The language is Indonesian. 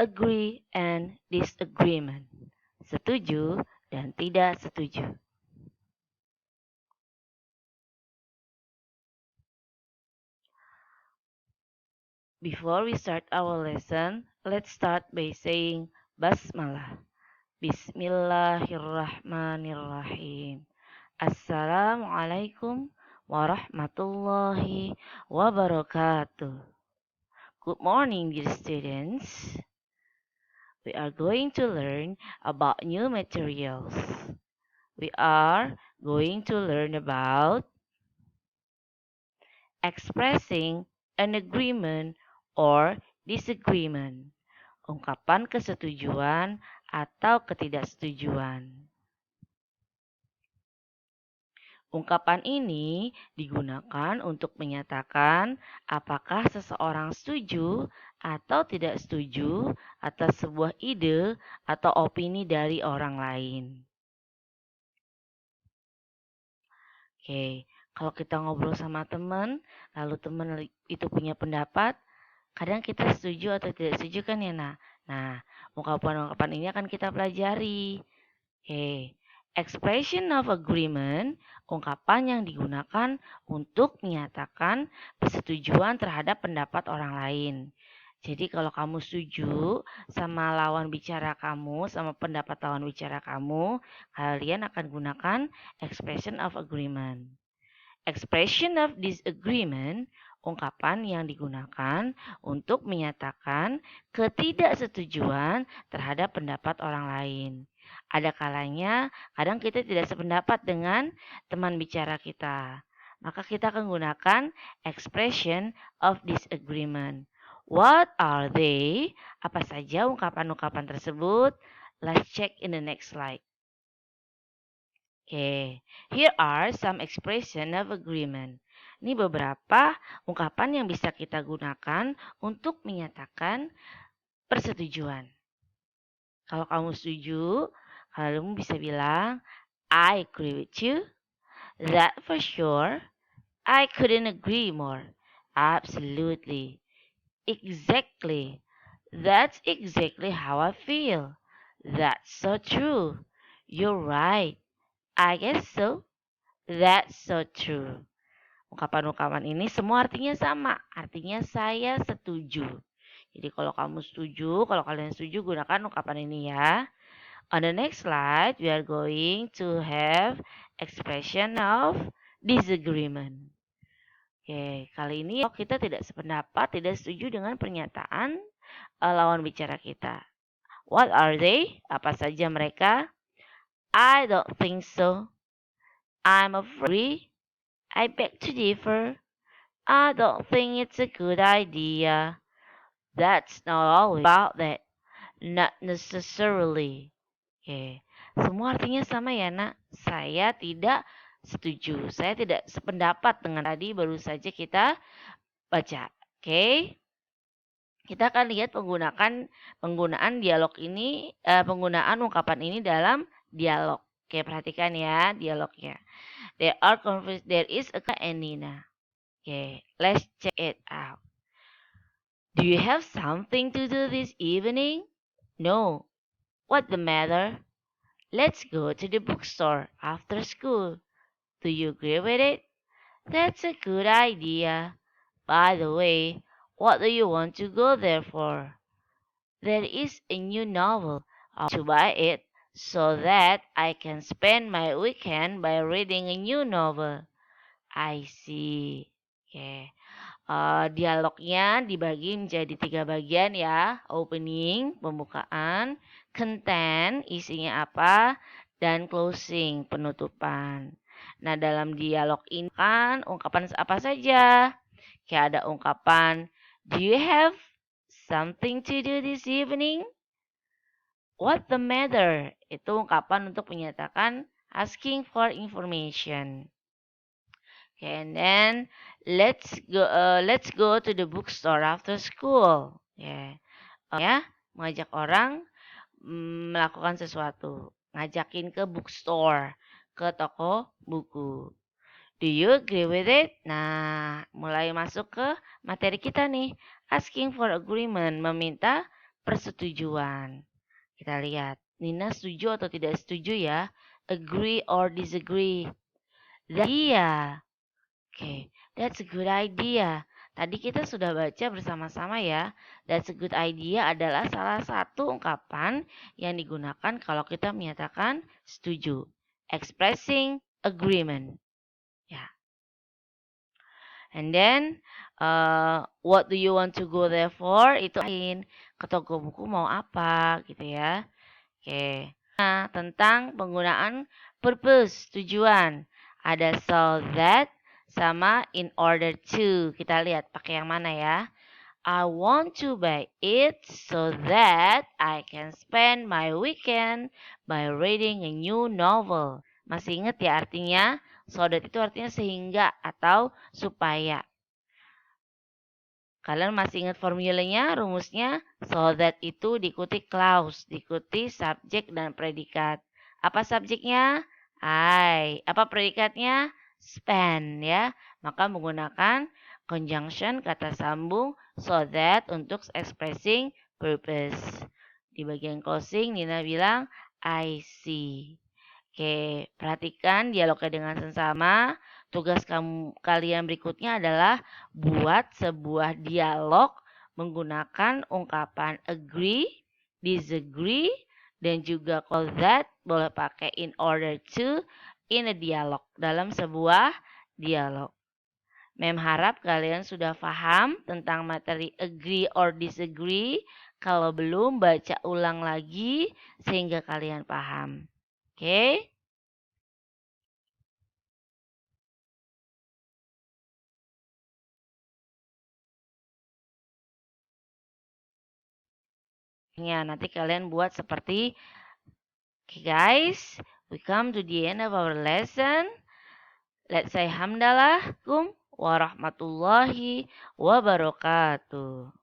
agree and disagreement. Setuju dan tidak setuju. Before we start our lesson, let's start by saying Basmalah. Bismillahirrahmanirrahim. Assalamualaikum warahmatullahi wabarakatuh. Good morning, dear students. We are going to learn about new materials. We are going to learn about expressing an agreement or disagreement. Ungkapan kesetujuan atau ketidaksetujuan. Ungkapan ini digunakan untuk menyatakan apakah seseorang setuju atau tidak setuju atas sebuah ide atau opini dari orang lain. Oke, kalau kita ngobrol sama teman, lalu teman itu punya pendapat, kadang kita setuju atau tidak setuju kan ya, Nah, ungkapan-ungkapan ini akan kita pelajari. Oke, expression of agreement, ungkapan yang digunakan untuk menyatakan persetujuan terhadap pendapat orang lain. Jadi kalau kamu setuju sama lawan bicara kamu, sama pendapat lawan bicara kamu, kalian akan gunakan expression of agreement. Expression of disagreement, ungkapan yang digunakan untuk menyatakan ketidaksetujuan terhadap pendapat orang lain. Ada kalanya kadang kita tidak sependapat dengan teman bicara kita. Maka kita akan gunakan expression of disagreement. What are they? Apa saja ungkapan-ungkapan tersebut? Let's check in the next slide. Okay, here are some expression of agreement. Ini beberapa ungkapan yang bisa kita gunakan untuk menyatakan persetujuan. Kalau kamu setuju, kamu bisa bilang, I agree with you. That for sure. I couldn't agree more. Absolutely. Exactly. That's exactly how I feel. That's so true. You're right. I guess so. That's so true. Ungkapan-ungkapan ini semua artinya sama. Artinya saya setuju. Jadi kalau kamu setuju, kalau kalian setuju, gunakan ungkapan ini ya. On the next slide, we are going to have expression of disagreement. Oke, kali ini kita tidak sependapat, tidak setuju dengan pernyataan lawan bicara kita. What are they? Apa saja mereka? I don't think so. I'm afraid. I beg to differ. I don't think it's a good idea. That's not always about that. Not necessarily. Oke, semua artinya sama ya, Saya tidak setuju. Saya tidak sependapat dengan tadi baru saja kita baca. Oke. Kita akan lihat penggunaan dialog ini, penggunaan ungkapan ini dalam dialog. Oke, perhatikan ya dialognya. There is a and Nina. Okay, let's check it out. Do you have something to do this evening? No. What the matter? Let's go to the bookstore after school. Do you agree with it? That's a good idea. By the way, what do you want to go there for? There is a new novel. I want to buy it so that I can spend my weekend by reading a new novel. I see. Okay. Dialognya dibagi menjadi 3 bagian ya. Opening, pembukaan, content, isinya apa, dan closing, penutupan. Nah, dalam dialog ini kan ungkapan apa saja? Kayak ada ungkapan, do you have something to do this evening? What the matter? Itu ungkapan untuk menyatakan asking for information. Okay, and then let's go to the bookstore after school. Ya, mengajak orang melakukan sesuatu, ngajakin ke bookstore, ke toko buku. Do you agree with it? Nah, mulai masuk ke materi kita nih. Asking for agreement, meminta persetujuan. Kita lihat, Nina setuju atau tidak setuju ya? Agree or disagree? Iya. Oke, that's a good idea. Tadi kita sudah baca bersama-sama ya. That's a good idea adalah salah satu ungkapan yang digunakan kalau kita menyatakan setuju. Expressing agreement. Ya. And then, what do you want to go there for? Itu lain. Ke toko buku mau apa gitu ya. Oke. Nah, tentang penggunaan purpose, tujuan. Ada so that sama in order to. Kita lihat pakai yang mana ya. I want to buy it so that I can spend my weekend by reading a new novel. Masih ingat ya artinya? So that itu artinya sehingga atau supaya. Kalian masih ingat formulanya, rumusnya? So that itu diikuti clause, diikuti subjek dan predikat. Apa subjeknya? I. Apa predikatnya? Spend ya. Maka menggunakan conjunction kata sambung so that untuk expressing purpose. Di bagian closing Nina bilang I see. Oke, perhatikan dialognya dengan sesama. Tugas kalian berikutnya adalah buat sebuah dialog menggunakan ungkapan agree, disagree, dan juga call that boleh pakai in order to in a dialog dalam sebuah dialog. Mem harap kalian sudah paham tentang materi agree or disagree. Kalau belum, baca ulang lagi sehingga kalian paham. Oke? Ya, nanti kalian buat seperti okay guys, we come to the end of our lesson. Let's say hamdalakum warahmatullahi wabarakatuh.